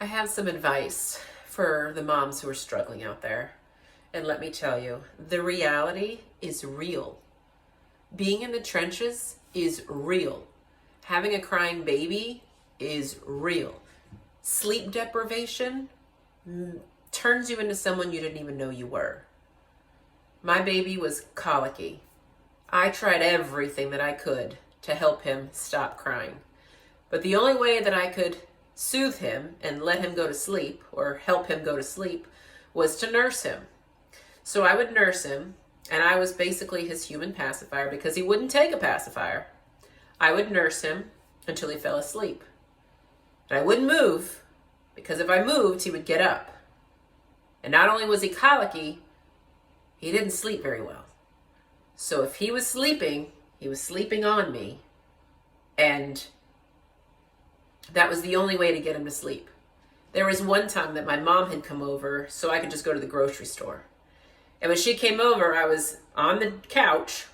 I have some advice for the moms who are struggling out there. And let me tell you, the reality is real. Being in the trenches is real. Having a crying baby is real. Sleep deprivation turns you into someone you didn't even know you were. My baby was colicky. I tried everything that I could to help him stop crying. But the only way that I could soothe him and let him go to sleep or help him go to sleep was to nurse him. So I would nurse him, and I was basically his human pacifier because he wouldn't take a pacifier. I would nurse him until he fell asleep. And I wouldn't move because if I moved, he would get up. And not only was he colicky, he didn't sleep very well. So if he was sleeping on me, and that was the only way to get him to sleep. There was one time that my mom had come over so I could just go to the grocery store. And when she came over, I was on the couch,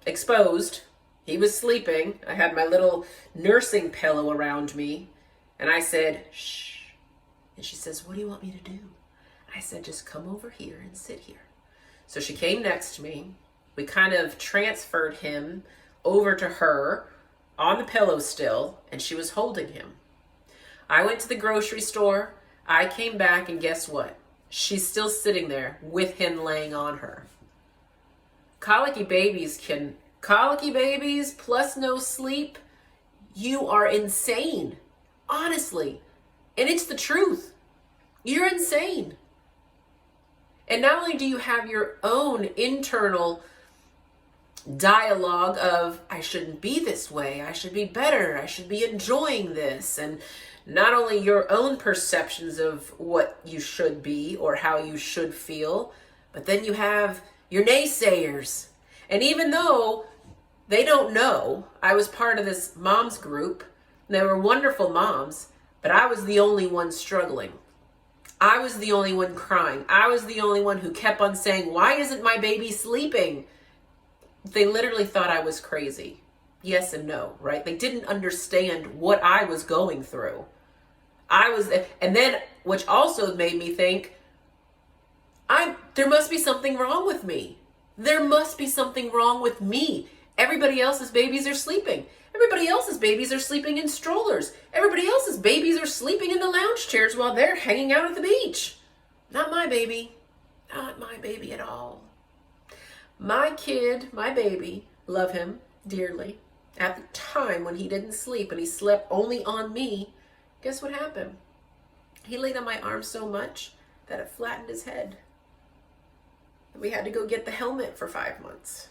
exposed. He was sleeping. I had my little nursing pillow around me. And I said, shh. And she says, what do you want me to do? I said, just come over here and sit here. So she came next to me. We kind of transferred him over to her on the pillow still, and she was holding him. I went to the grocery store. I came back, and guess what? She's still sitting there with him laying on her. Colicky babies plus no sleep, you are insane. Honestly. And it's the truth. You're insane. And not only do you have your own internal dialogue of, I shouldn't be this way, I should be better, I should be enjoying this, and not only your own perceptions of what you should be or how you should feel, but then you have your naysayers. And even though they don't know, I was part of this moms group, and they were wonderful moms, but I was the only one struggling. I was the only one crying. I was the only one who kept on saying, why isn't my baby sleeping? They literally thought I was crazy. Yes and no, right? They didn't understand what I was going through. And then, which also made me think, there must be something wrong with me. There must be something wrong with me. Everybody else's babies are sleeping. Everybody else's babies are sleeping in strollers. Everybody else's babies are sleeping in the lounge chairs while they're hanging out at the beach. Not my baby. Not my baby at all. My kid, my baby, love him dearly. At the time when he didn't sleep and he slept only on me, guess what happened? He laid on my arm so much that it flattened his head. And we had to go get the helmet for 5 months.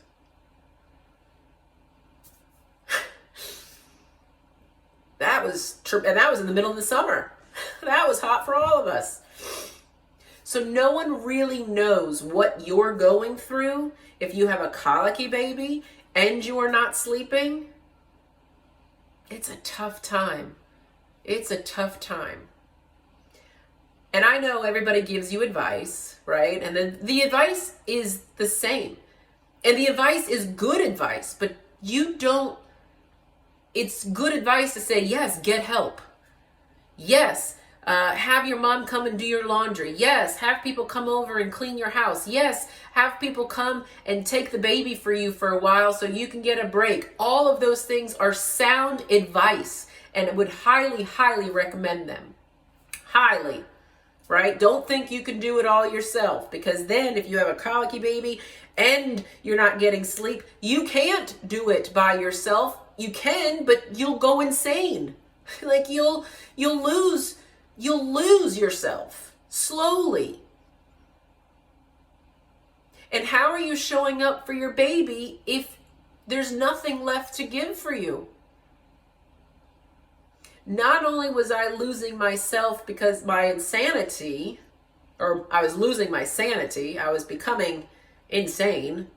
And that was in the middle of the summer. That was hot for all of us. So no one really knows what you're going through if you have a colicky baby and you are not sleeping. It's a tough time. It's a tough time. And I know everybody gives you advice, right? And then the advice is the same. And the advice is good advice, but it's good advice to say, yes, get help. Yes, have your mom come and do your laundry. Yes, have people come over and clean your house. Yes, have people come and take the baby for you for a while so you can get a break. All of those things are sound advice, and I would highly, highly recommend them. Highly, right? Don't think you can do it all yourself, because then if you have a colicky baby and you're not getting sleep, you can't do it by yourself. You can, but you'll go insane. Like you'll lose yourself slowly. And how are you showing up for your baby if there's nothing left to give for you? Not only was I losing myself because my insanity, or I was losing my sanity, I was becoming insane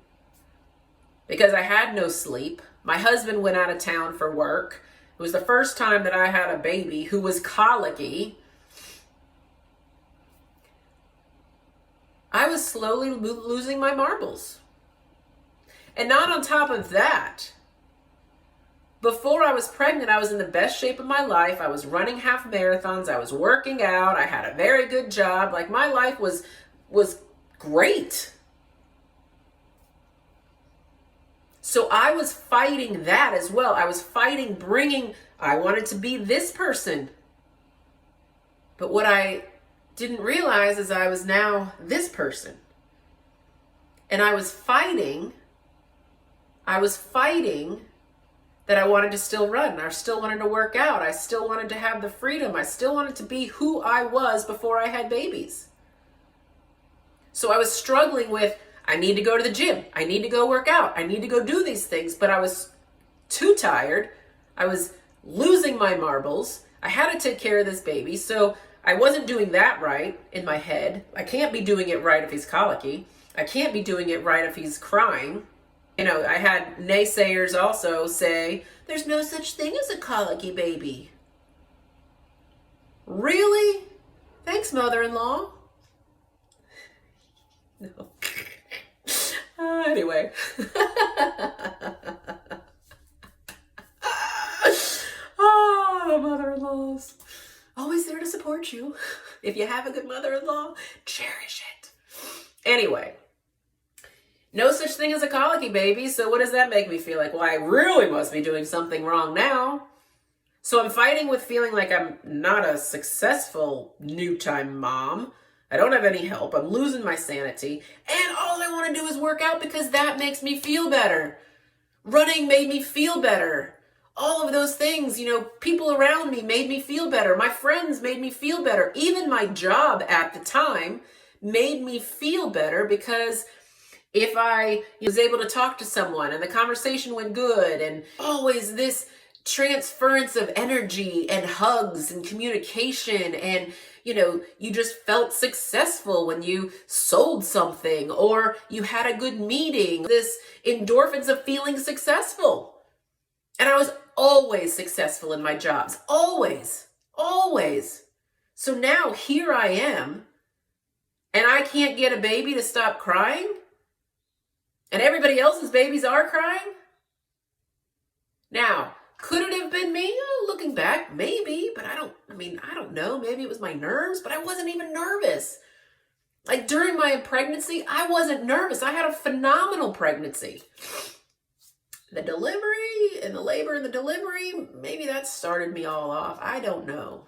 because I had no sleep. My husband went out of town for work. It was the first time that I had a baby who was colicky. I was slowly losing my marbles. And not on top of that, Before I was pregnant, I was in the best shape of my life. I was running half marathons. I was working out. I had a very good job. Like, my life was great. So I was fighting that as well. I was fighting I wanted to be this person. But what I didn't realize is I was now this person. And I was fighting that I wanted to still run. I still wanted to work out. I still wanted to have the freedom. I still wanted to be who I was before I had babies. So I was struggling with, I need to go to the gym. I need to go work out. I need to go do these things. But I was too tired. I was losing my marbles. I had to take care of this baby. So I wasn't doing that right in my head. I can't be doing it right if he's colicky. I can't be doing it right if he's crying. You know, I had naysayers also say, there's no such thing as a colicky baby. Really? Thanks, mother-in-law. No. Anyway. Mother-in-laws. Always there to support you. If you have a good mother-in-law, cherish it. Anyway. No such thing as a colicky baby, so what does that make me feel like? Well, I really must be doing something wrong now. So I'm fighting with feeling like I'm not a successful new-time mom. I don't have any help. I'm losing my sanity. And all I want to do is work out because that makes me feel better. Running made me feel better. All of those things, people around me made me feel better. My friends made me feel better. Even my job at the time made me feel better because if I was able to talk to someone and the conversation went good, and always this transference of energy and hugs and communication, and you just felt successful when you sold something or you had a good meeting, this endorphins of feeling successful. And I was always successful in my jobs, always. So now here I am, and I can't get a baby to stop crying. And everybody else's babies are crying? Now, could it have been me? Looking back, maybe, but I don't know. Maybe it was my nerves, but I wasn't even nervous. Like, during my pregnancy, I wasn't nervous. I had a phenomenal pregnancy. The delivery and the labor and the delivery, maybe that started me all off. I don't know.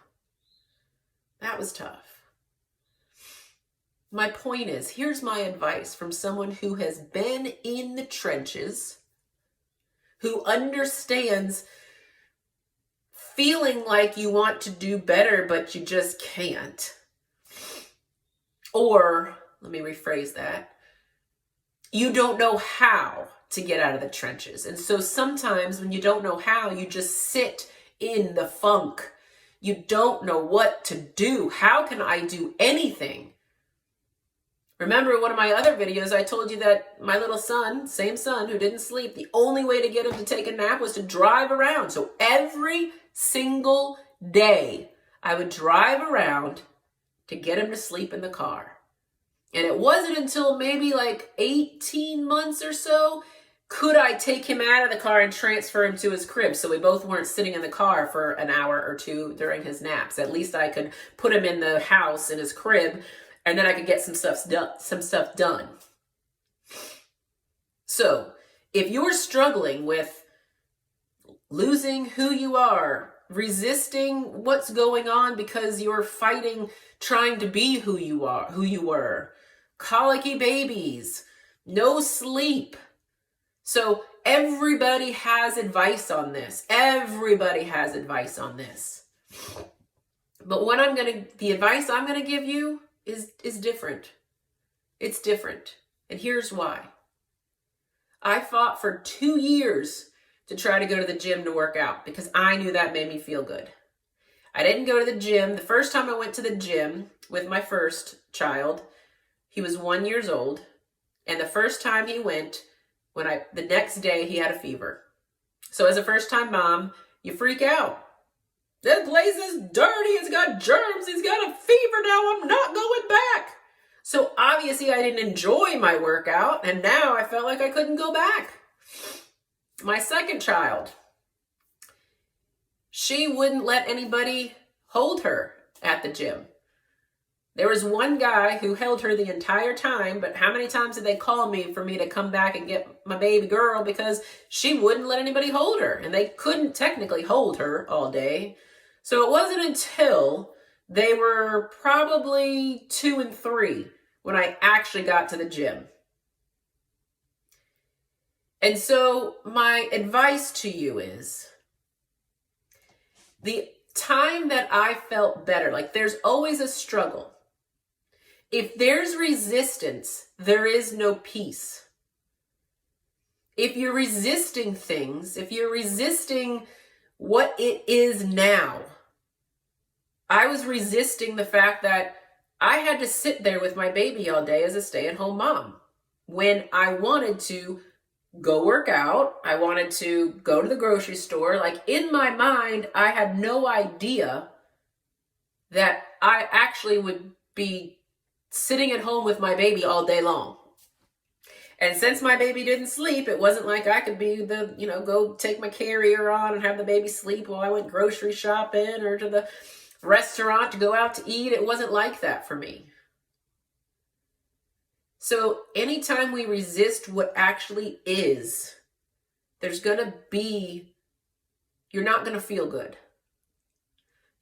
That was tough. My point is, here's my advice from someone who has been in the trenches, who understands feeling like you want to do better, but you just can't. Or, let me rephrase that, you don't know how to get out of the trenches. And so sometimes when you don't know how, you just sit in the funk. You don't know what to do. How can I do anything? Remember in one of my other videos, I told you that my little son, same son who didn't sleep, the only way to get him to take a nap was to drive around. So every single day, I would drive around to get him to sleep in the car. And it wasn't until maybe like 18 months or so, could I take him out of the car and transfer him to his crib so we both weren't sitting in the car for an hour or two during his naps. At least I could put him in the house in his crib, and then I could get some stuff done. So if you're struggling with losing who you are, resisting what's going on because you're fighting trying to be who you were, colicky babies, no sleep. So everybody has advice on this. Everybody has advice on this. But the advice I'm going to give you is different. It's different. And here's why. I fought for 2 years to try to go to the gym to work out because I knew that made me feel good. I didn't go to the gym. The first time I went to the gym with my first child, he was 1 year old. And the first time he went, the next day he had a fever. So as a first time mom, you freak out. This place is dirty. It's got germs. He's got a fever now. I'm not going back. So obviously I didn't enjoy my workout, and now I felt like I couldn't go back. My second child, She wouldn't let anybody hold her at the gym. There was one guy who held her the entire time, but how many times did they call me for me to come back and get my baby girl because she wouldn't let anybody hold her, and they couldn't technically hold her all day. So it wasn't until they were probably 2 and 3 when I actually got to the gym. And so my advice to you is, the time that I felt better, like there's always a struggle. If there's resistance, there is no peace. If you're resisting things, if you're resisting what it is now, I was resisting the fact that I had to sit there with my baby all day as a stay-at-home mom when I wanted to go work out. I wanted to go to the grocery store. Like, in my mind, I had no idea that I actually would be sitting at home with my baby all day long. And since my baby didn't sleep, it wasn't like I could be go take my carrier on and have the baby sleep while I went grocery shopping or to the restaurant to go out to eat. It wasn't like that for me. So anytime we resist what actually is, you're not going to feel good.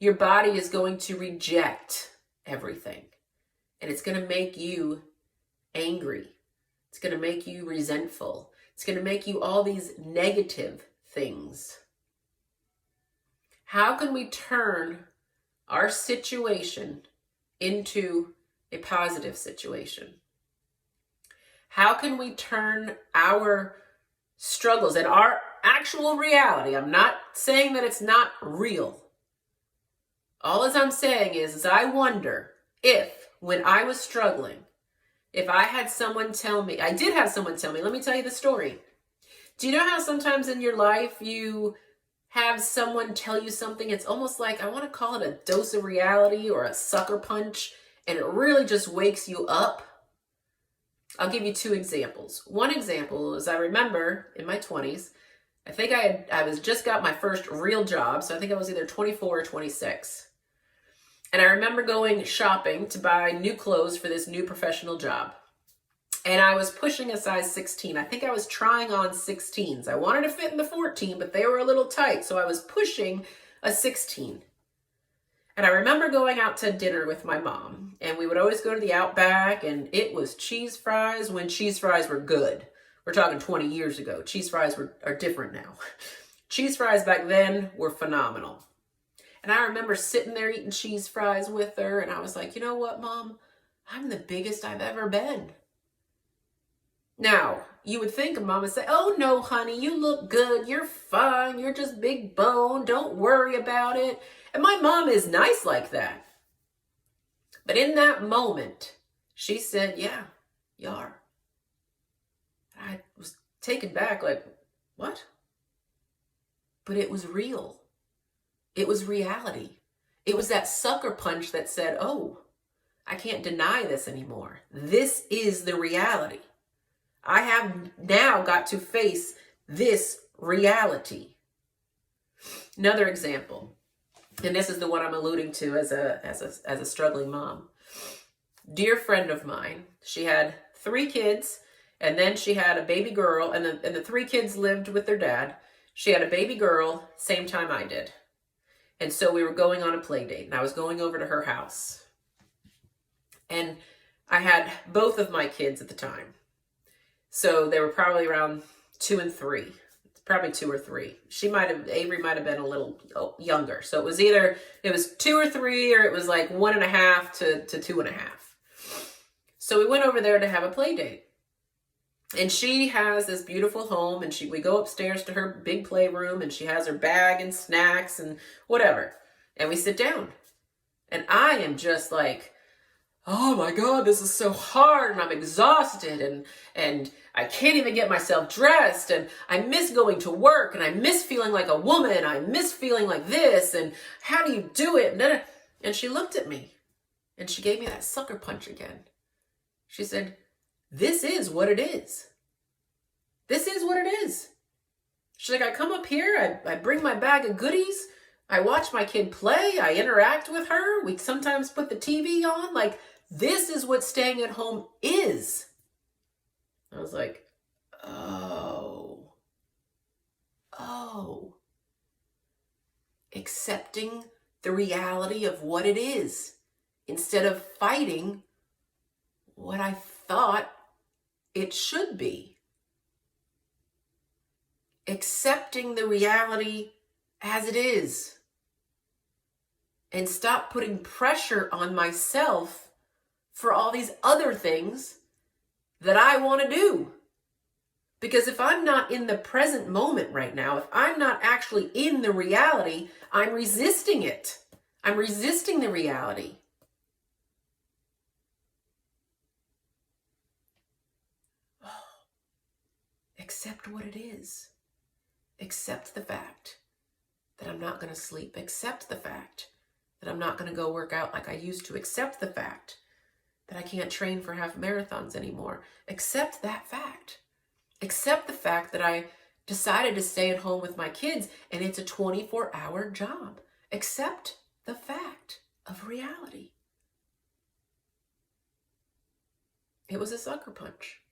Your body is going to reject everything. And it's going to make you angry. It's going to make you resentful. It's going to make you all these negative things. How can we turn our situation into a positive situation? How can we turn our struggles and our actual reality? I'm not saying that it's not real. All as I'm saying is I wonder if, when I was struggling, if I had someone tell me, I did have someone tell me, let me tell you the story. Do you know how sometimes in your life you have someone tell you something? It's almost like, I want to call it a dose of reality or a sucker punch, and it really just wakes you up. I'll give you 2 examples. One example is, I remember in my 20s, I think I was just got my first real job. So I think I was either 24 or 26. And I remember going shopping to buy new clothes for this new professional job. And I was pushing a size 16. I think I was trying on 16s. I wanted to fit in the 14, but they were a little tight. So I was pushing a 16. And I remember going out to dinner with my mom. And we would always go to the Outback. And it was cheese fries when cheese fries were good. We're talking 20 years ago. Cheese fries are different now. Cheese fries back then were phenomenal. And I remember sitting there eating cheese fries with her. And I was like, you know what, Mom? I'm the biggest I've ever been. Now, you would think Mom would say, oh, no, honey, you look good. You're fine. You're just big bone. Don't worry about it. And my mom is nice like that. But in that moment, she said, yeah, you are. I was taken back like, what? But it was real. It was reality. It was that sucker punch that said, oh, I can't deny this anymore. This is the reality. I have now got to face this reality. Another example, and this is the one I'm alluding to as a struggling mom. Dear friend of mine, she had 3 kids, and then she had a baby girl, and the 3 kids lived with their dad. She had a baby girl, same time I did. And so we were going on a play date, and I was going over to her house. And I had both of my kids at the time. So they were probably around 2 and 3, probably 2 or 3. Avery might have been a little younger. So it was 2 or 3, or it was like 1.5 to 2.5. So we went over there to have a play date. And she has this beautiful home, and we go upstairs to her big playroom, and she has her bag and snacks and whatever. And we sit down. And I am just like, oh my God, this is so hard, and I'm exhausted, and I can't even get myself dressed, and I miss going to work, and I miss feeling like a woman, I miss feeling like this, and how do you do it? And she looked at me, and she gave me that sucker punch again. She said, this is what it is. This is what it is. She's like, I come up here, I bring my bag of goodies, I watch my kid play. I interact with her. We sometimes put the TV on. Like, this is what staying at home is. I was like, oh. Accepting the reality of what it is instead of fighting what I thought it should be. Accepting the reality as it is. And stop putting pressure on myself for all these other things that I want to do. Because if I'm not in the present moment right now, if I'm not actually in the reality, I'm resisting it. I'm resisting the reality. Accept what it is. Accept the fact that I'm not going to sleep. Accept the fact that I'm not going to go work out like I used to. Accept the fact that I can't train for half marathons anymore. Accept that fact. Accept the fact that I decided to stay at home with my kids and it's a 24-hour job. Accept the fact of reality. It was a sucker punch.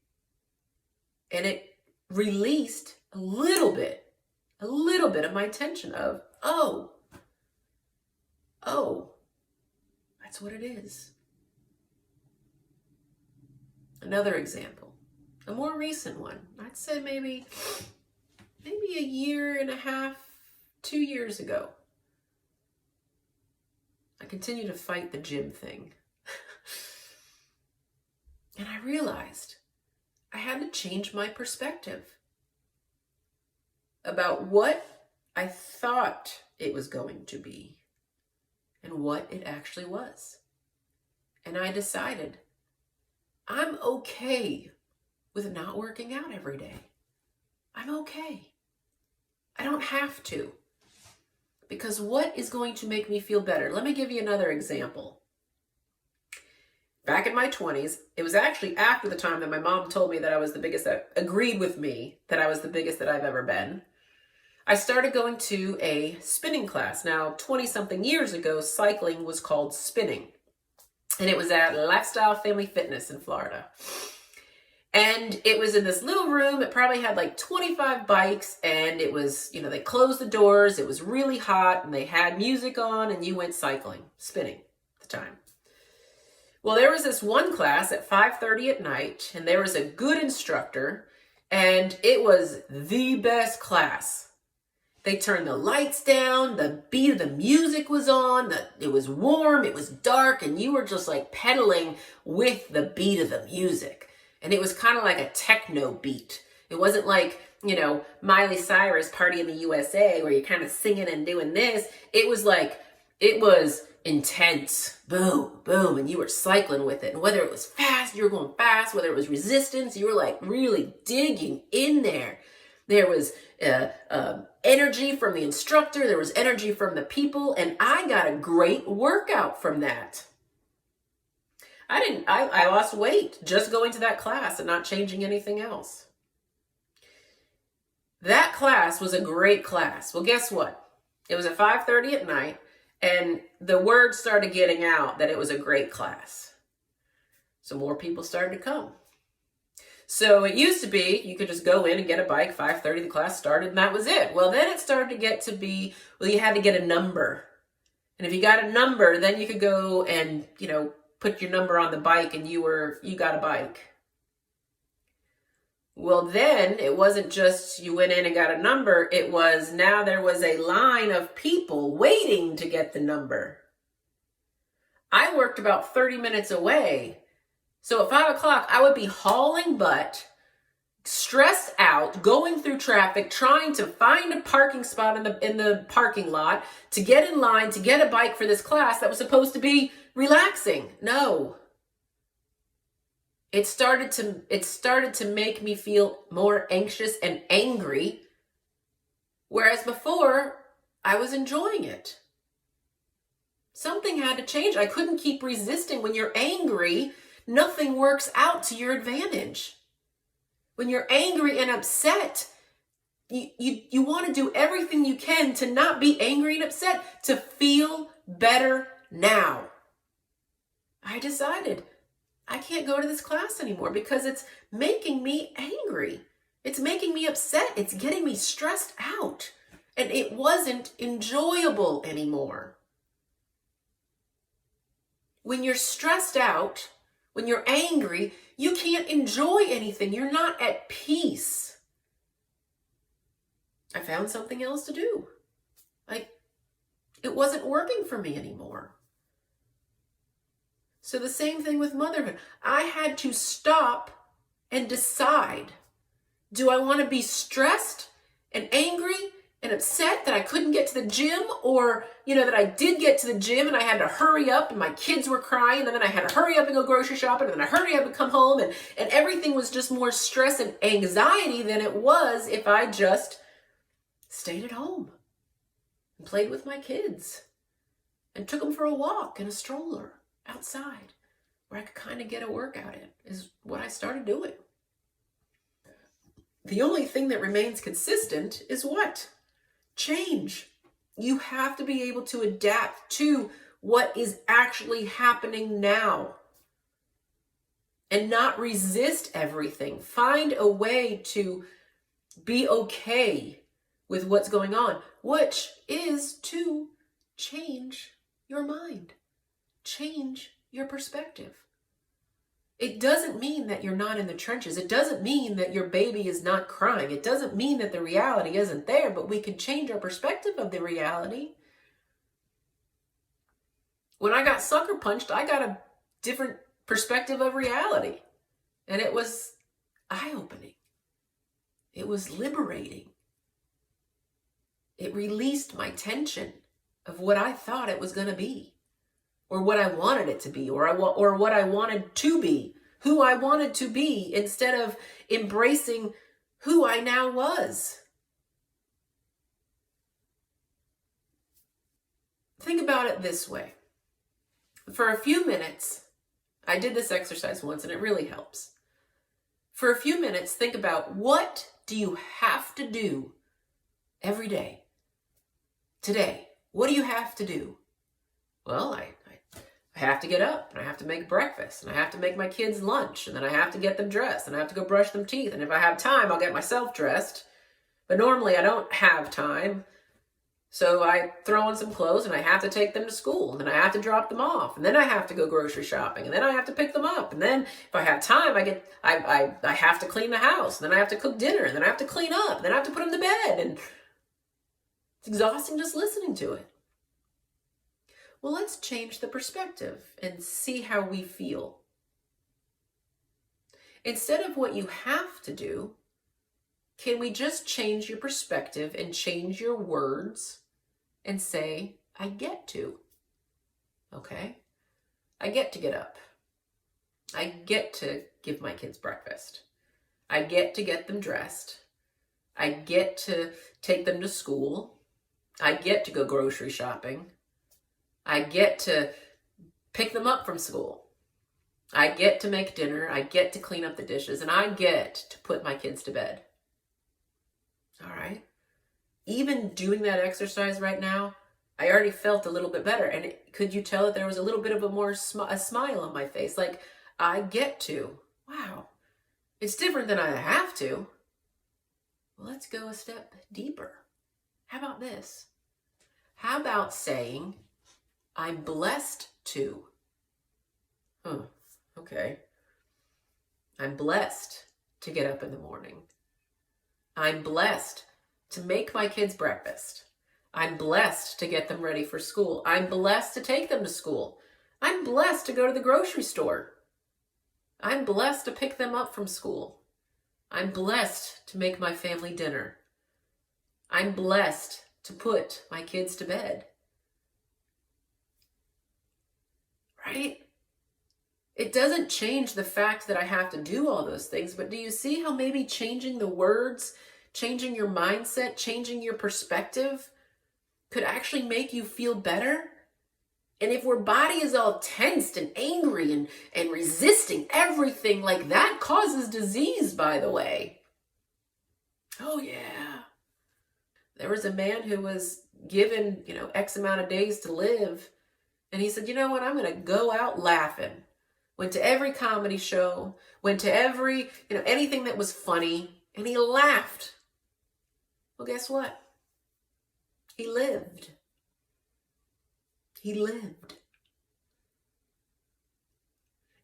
And it released a little bit of my tension of, oh, that's what it is. Another example, a more recent one. I'd say maybe a year and a half, 2 years ago. I continue to fight the gym thing. And I realized I had to change my perspective about what I thought it was going to be and what it actually was. And I decided I'm okay with not working out every day. I'm okay. I don't have to. Because what is going to make me feel better? Let me give you another example. Back in my 20s, it was actually after the time that my mom told me that I was the biggest, that agreed with me that I was the biggest that I've ever been. I started going to a spinning class. Now, 20-something years ago, cycling was called spinning. And it was at Lifestyle Family Fitness in Florida. And it was in this little room. It probably had like 25 bikes. And it was, they closed the doors. It was really hot. And they had music on. And you went cycling, spinning at the time. Well, there was this one class at 5:30 at night. And there was a good instructor. And it was the best class. They turned the lights down, the beat of the music was on, it was warm, it was dark, and you were just like pedaling with the beat of the music. And it was kind of like a techno beat. It wasn't like, Miley Cyrus Party in the USA where you're kind of singing and doing this. It was intense. Boom, boom, and you were cycling with it. And whether it was fast, you were going fast. Whether it was resistance, you were like really digging in there. There was energy from the instructor. There was energy from the people. And I got a great workout from that. I lost weight just going to that class and not changing anything else. That class was a great class. Well, guess what? It was at 5:30 at night. And the word started getting out that it was a great class. So more people started to come. So it used to be, you could just go in and get a bike, 5:30, the class started, and that was it. Well, then it started to get to be, you had to get a number. And if you got a number, then you could go and, put your number on the bike and you got a bike. Well, then it wasn't just you went in and got a number. It was now there was a line of people waiting to get the number. I worked about 30 minutes away. So at 5 o'clock, I would be hauling butt, stressed out, going through traffic, trying to find a parking spot in the parking lot to get in line to get a bike for this class that was supposed to be relaxing. No. It started to make me feel more anxious and angry, whereas before I was enjoying it. Something had to change. I couldn't keep resisting. When you're angry, nothing works out to your advantage. When you're angry and upset, You want to do everything you can to not be angry and upset, to feel better now. I decided I can't go to this class anymore because it's making me angry. It's making me upset. It's getting me stressed out. And it wasn't enjoyable anymore. When you're stressed out, when you're angry, you can't enjoy anything. You're not at peace. I found something else to do. It wasn't working for me anymore. So the same thing with motherhood. I had to stop and decide, do I want to be stressed and angry and upset that I couldn't get to the gym, or, that I did get to the gym and I had to hurry up and my kids were crying and then I had to hurry up and go grocery shopping and then I hurry up and come home and everything was just more stress and anxiety than it was if I just stayed at home and played with my kids and took them for a walk in a stroller outside where I could kind of get a workout in, is what I started doing. The only thing that remains consistent is what? Change. You have to be able to adapt to what is actually happening now and not resist everything. Find a way to be okay with what's going on, which is to change your mind, change your perspective. It doesn't mean that you're not in the trenches. It doesn't mean that your baby is not crying. It doesn't mean that the reality isn't there, but we can change our perspective of the reality. When I got sucker punched, I got a different perspective of reality. And it was eye-opening. It was liberating. It released my tension of what I thought it was going to be, or what I wanted it to be, or what I wanted to be, who I wanted to be, instead of embracing who I now was. Think about it this way. For a few minutes, I did this exercise once and it really helps. For a few minutes, think about, what do you have to do every day? Today, what do you have to do? Well, I have to get up and I have to make breakfast and I have to make my kids lunch and then I have to get them dressed and I have to go brush them teeth. And if I have time, I'll get myself dressed. But normally I don't have time. So I throw on some clothes and I have to take them to school and then I have to drop them off and then I have to go grocery shopping and then I have to pick them up. And then if I have time, I have to clean the house and then I have to cook dinner and then I have to clean up and then I have to put them to bed. And it's exhausting just listening to it. Well, let's change the perspective and see how we feel. Instead of what you have to do, can we just change your perspective and change your words and say, I get to? Okay? I get to get up. I get to give my kids breakfast. I get to get them dressed. I get to take them to school. I get to go grocery shopping. I get to pick them up from school. I get to make dinner. I get to clean up the dishes. And I get to put my kids to bed. All right? Even doing that exercise right now, I already felt a little bit better. And could you tell that there was a little bit of a smile on my face? Like, I get to. Wow. It's different than I have to. Well, let's go a step deeper. How about this? How about saying, I'm blessed to? Okay. I'm blessed to get up in the morning. I'm blessed to make my kids breakfast. I'm blessed to get them ready for school. I'm blessed to take them to school. I'm blessed to go to the grocery store. I'm blessed to pick them up from school. I'm blessed to make my family dinner. I'm blessed to put my kids to bed. Right? It doesn't change the fact that I have to do all those things, but do you see how maybe changing the words, changing your mindset, changing your perspective could actually make you feel better? And if our body is all tensed and angry and resisting everything, like that causes disease, by the way. Oh yeah. There was a man who was given, X amount of days to live. And he said, you know what? I'm going to go out laughing. Went to every comedy show, went to every, anything that was funny, and he laughed. Well, guess what? He lived. He lived.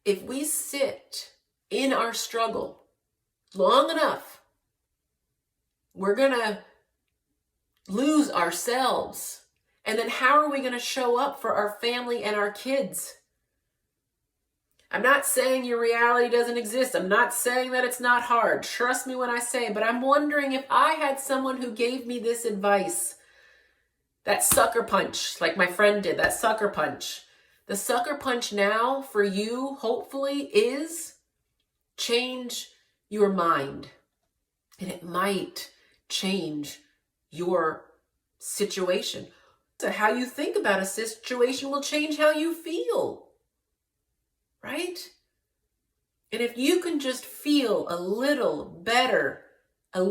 If we sit in our struggle long enough, we're going to lose ourselves. And then how are we going to show up for our family and our kids? I'm not saying your reality doesn't exist. I'm not saying that it's not hard. Trust me when I say it. But I'm wondering if I had someone who gave me this advice, that sucker punch, like my friend did, that sucker punch. The sucker punch now for you, hopefully, is change your mind. And it might change your situation. So how you think about a situation will change how you feel. Right? And if you can just feel a little better, feel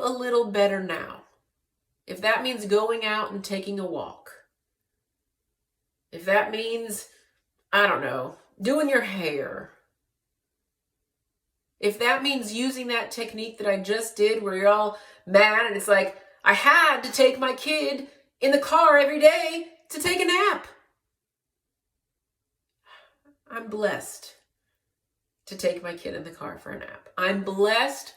a little better now. If that means going out and taking a walk. If that means, I don't know, doing your hair. If that means using that technique that I just did where you're all mad and it's like, I had to take my kid in the car every day to take a nap. I'm blessed to take my kid in the car for a nap. I'm blessed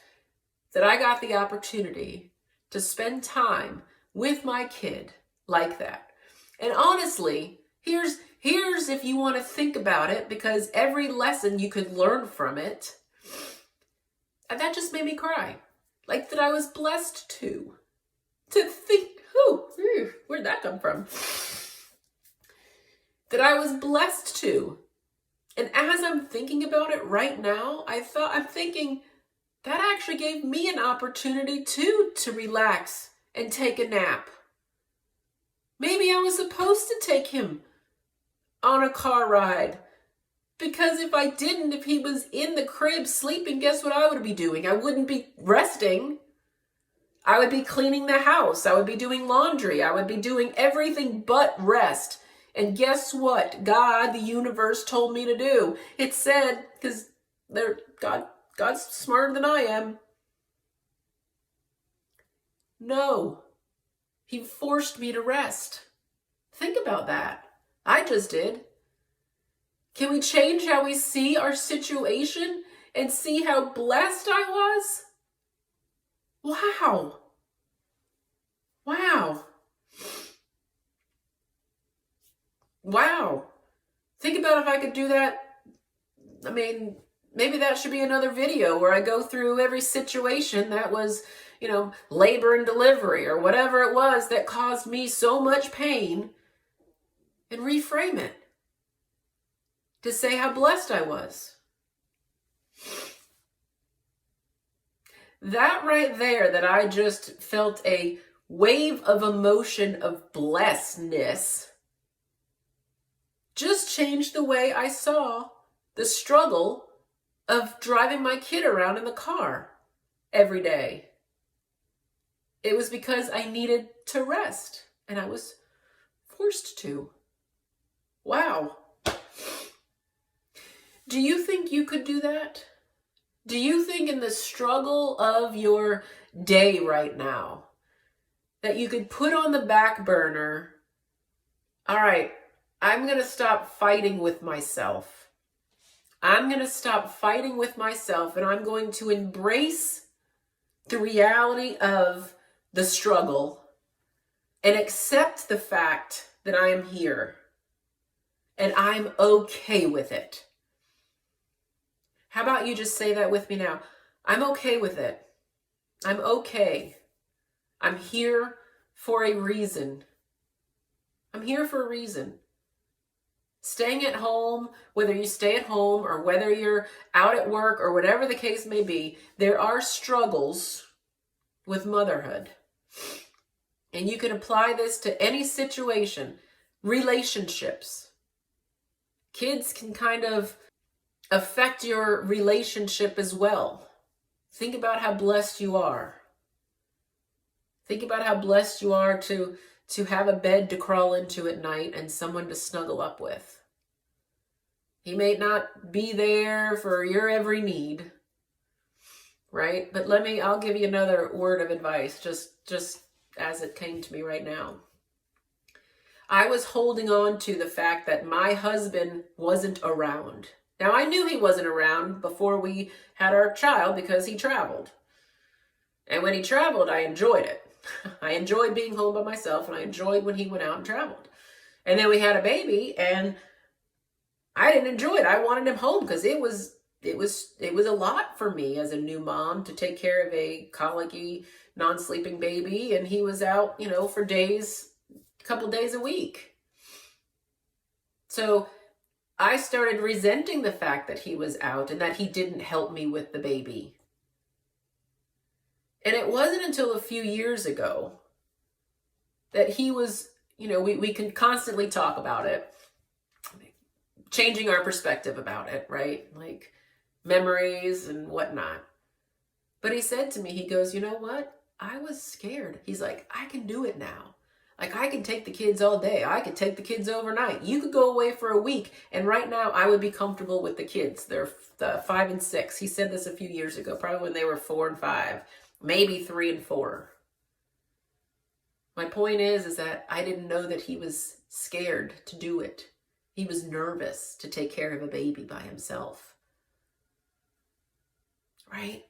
that I got the opportunity to spend time with my kid like that. And honestly, here's if you want to think about it, because every lesson you could learn from it, and that just made me cry. Like that I was blessed to think, where'd that come from? That I was blessed to. And as I'm thinking about it right now, I'm thinking that actually gave me an opportunity to relax and take a nap. Maybe I was supposed to take him on a car ride. Because if I didn't, if he was in the crib sleeping, guess what I would be doing? I wouldn't be resting. I would be cleaning the house. I would be doing laundry. I would be doing everything but rest. And guess what? God, the universe, told me to do. It said, because God's smarter than I am. No. He forced me to rest. Think about that. I just did. Can we change how we see our situation and see how blessed I was? Wow. Think about if I could do that. I mean, maybe that should be another video where I go through every situation that was, labor and delivery or whatever it was that caused me so much pain and reframe it to say how blessed I was. That right there, that I just felt a wave of emotion of blessedness, just changed the way I saw the struggle of driving my kid around in the car every day. It was because I needed to rest, and I was forced to. Wow. Do you think you could do that? Do you think in the struggle of your day right now that you could put on the back burner, all right, I'm going to stop fighting with myself. I'm going to stop fighting with myself, and I'm going to embrace the reality of the struggle and accept the fact that I am here and I'm okay with it. How about you just say that with me now? I'm okay with it. I'm okay. I'm here for a reason. I'm here for a reason. Staying at home, whether you stay at home or whether you're out at work or whatever the case may be, there are struggles with motherhood. And you can apply this to any situation. Relationships. Kids can kind of affect your relationship as well. Think about how blessed you are. Think about how blessed you are to have a bed to crawl into at night and someone to snuggle up with. He may not be there for your every need, right? But I'll give you another word of advice, just as it came to me right now. I was holding on to the fact that my husband wasn't around. Now, I knew he wasn't around before we had our child because he traveled. And when he traveled, I enjoyed it. I enjoyed being home by myself, and I enjoyed when he went out and traveled. And then we had a baby, and I didn't enjoy it. I wanted him home because it was a lot for me as a new mom to take care of a colicky, non-sleeping baby, and he was out, for days, a couple days a week. So I started resenting the fact that he was out and that he didn't help me with the baby. And it wasn't until a few years ago that he was, we can constantly talk about it, changing our perspective about it, right? Like memories and whatnot. But he said to me, he goes, you know what? I was scared. He's like, I can do it now. Like, I can take the kids all day. I could take the kids overnight. You could go away for a week. And right now, I would be comfortable with the kids. They're 5 and 6. He said this a few years ago, probably when they were 4 and 5, maybe 3 and 4. My point is that I didn't know that he was scared to do it. He was nervous to take care of a baby by himself. Right?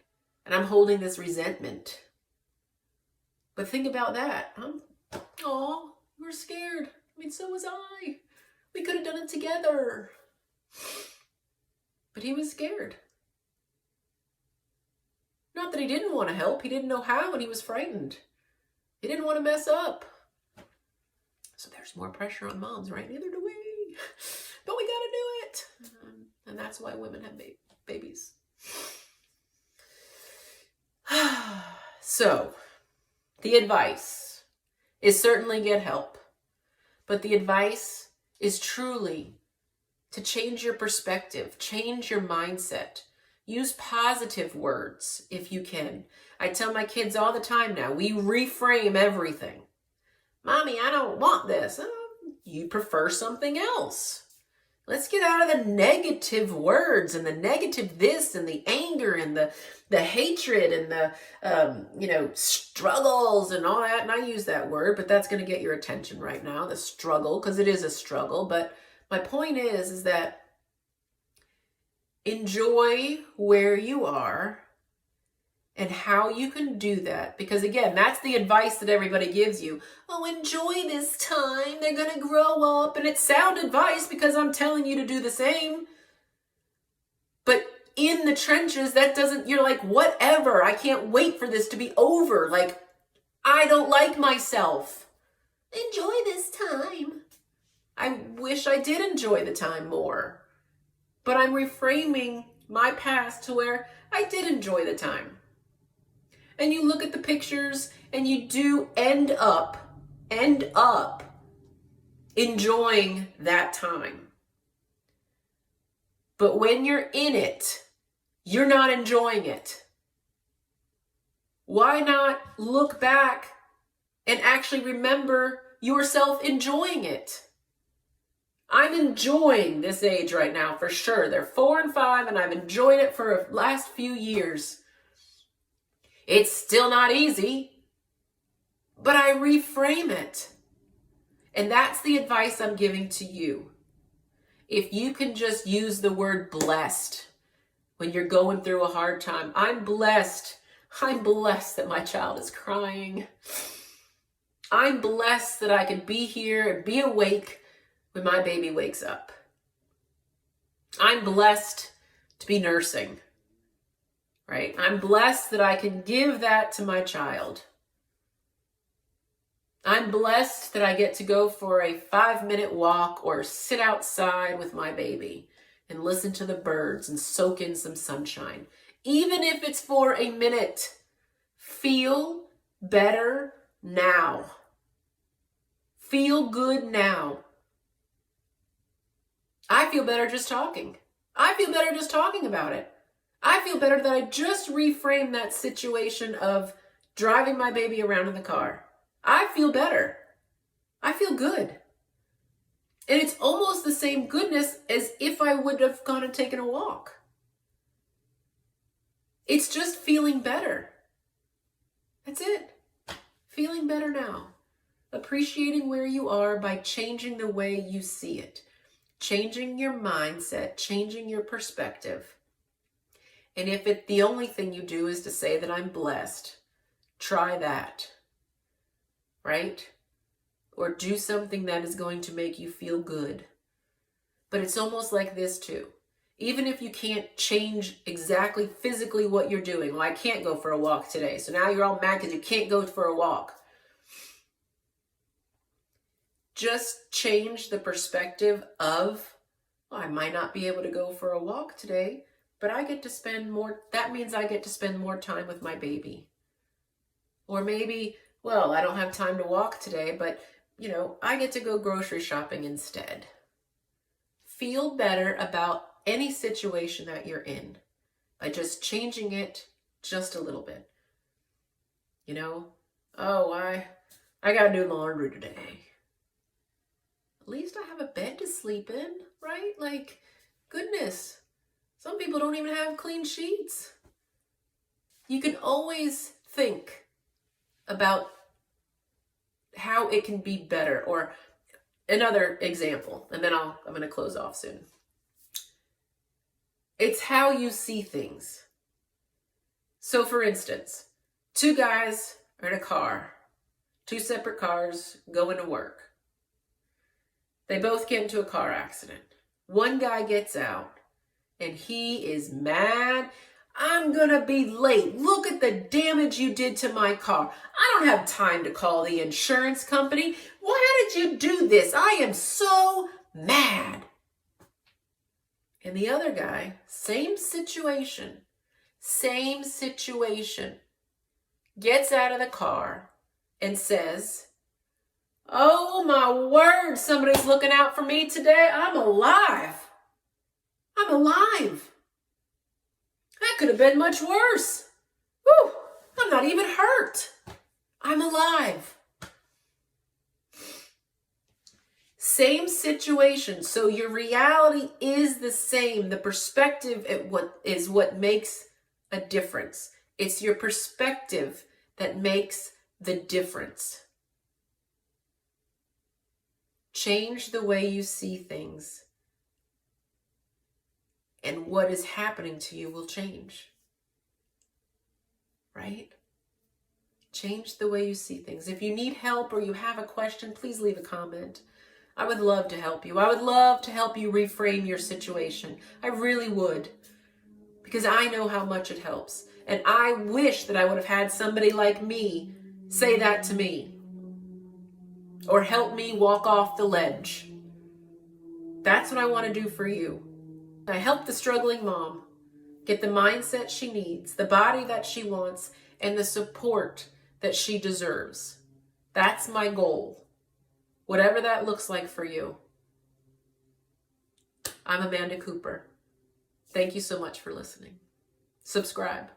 And I'm holding this resentment. But think about that. Oh, we're scared. I mean, so was I. We could have done it together. But he was scared. Not that he didn't want to help. He didn't know how, and he was frightened. He didn't want to mess up. So there's more pressure on moms, right? Neither do we. But we got to do it. And that's why women have babies. So, the advice is certainly get help. But the advice is truly to change your perspective, change your mindset. Use positive words if you can. I tell my kids all the time now, we reframe everything. Mommy, I don't want this. You prefer something else. Let's get out of the negative words and the negative this and the anger and the hatred and the, struggles and all that. And I use that word, but that's going to get your attention right now, the struggle, because it is a struggle. But my point is that enjoy where you are and how you can do that. Because again, that's the advice that everybody gives you. Oh, enjoy this time. They're going to grow up. And it's sound advice because I'm telling you to do the same. But in the trenches, you're like, whatever. I can't wait for this to be over. Like, I don't like myself. Enjoy this time. I wish I did enjoy the time more. But I'm reframing my past to where I did enjoy the time. And you look at the pictures and you do end up enjoying that time. But when you're in it, you're not enjoying it. Why not look back and actually remember yourself enjoying it? I'm enjoying this age right now for sure. They're 4 and 5 and I've enjoyed it for the last few years. It's still not easy, but I reframe it. And that's the advice I'm giving to you. If you can just use the word blessed when you're going through a hard time. I'm blessed. I'm blessed that my child is crying. I'm blessed that I can be here and be awake when my baby wakes up. I'm blessed to be nursing. Right? I'm blessed that I can give that to my child. I'm blessed that I get to go for a 5-minute walk or sit outside with my baby and listen to the birds and soak in some sunshine. Even if it's for a minute, feel better now. Feel good now. I feel better just talking. I feel better just talking about it. I feel better that I just reframed that situation of driving my baby around in the car. I feel better. I feel good. And it's almost the same goodness as if I would have gone and taken a walk. It's just feeling better. That's it. Feeling better now. Appreciating where you are by changing the way you see it. Changing your mindset, changing your perspective. And if the only thing you do is to say that I'm blessed, try that, right? Or do something that is going to make you feel good. But it's almost like this too. Even if you can't change exactly physically what you're doing. Well, I can't go for a walk today. So now you're all mad because you can't go for a walk. Just change the perspective of, well, I might not be able to go for a walk today, but I get to spend more, that means I get to spend more time with my baby. Or maybe, well, I don't have time to walk today, but, I get to go grocery shopping instead. Feel better about any situation that you're in by just changing it just a little bit. Oh, I got to do laundry today. At least I have a bed to sleep in, right? Like, goodness, some people don't even have clean sheets. You can always think about how it can be better. Or another example, and then I'm going to close off soon. It's how you see things. So for instance, two guys are in a car, two separate cars going to work. They both get into a car accident. One guy gets out and he is mad. I'm gonna be late. Look at the damage you did to my car. I don't have time to call the insurance company. Why did you do this? I am so mad. And the other guy, same situation, gets out of the car and says, oh my word, somebody's looking out for me today. I'm alive. That could have been much worse. Whew, I'm not even hurt. I'm alive. Same situation. So your reality is the same. The perspective is what makes a difference. It's your perspective that makes the difference. Change the way you see things, and what is happening to you will change. Right? Change the way you see things. If you need help or you have a question, please leave a comment. I would love to help you. I would love to help you reframe your situation. I really would, because I know how much it helps. And I wish that I would have had somebody like me say that to me, or help me walk off the ledge. That's what I want to do for you. I help the struggling mom get the mindset she needs, the body that she wants, and the support that she deserves. That's my goal. Whatever that looks like for you. I'm Amanda Cooper. Thank you so much for listening. Subscribe.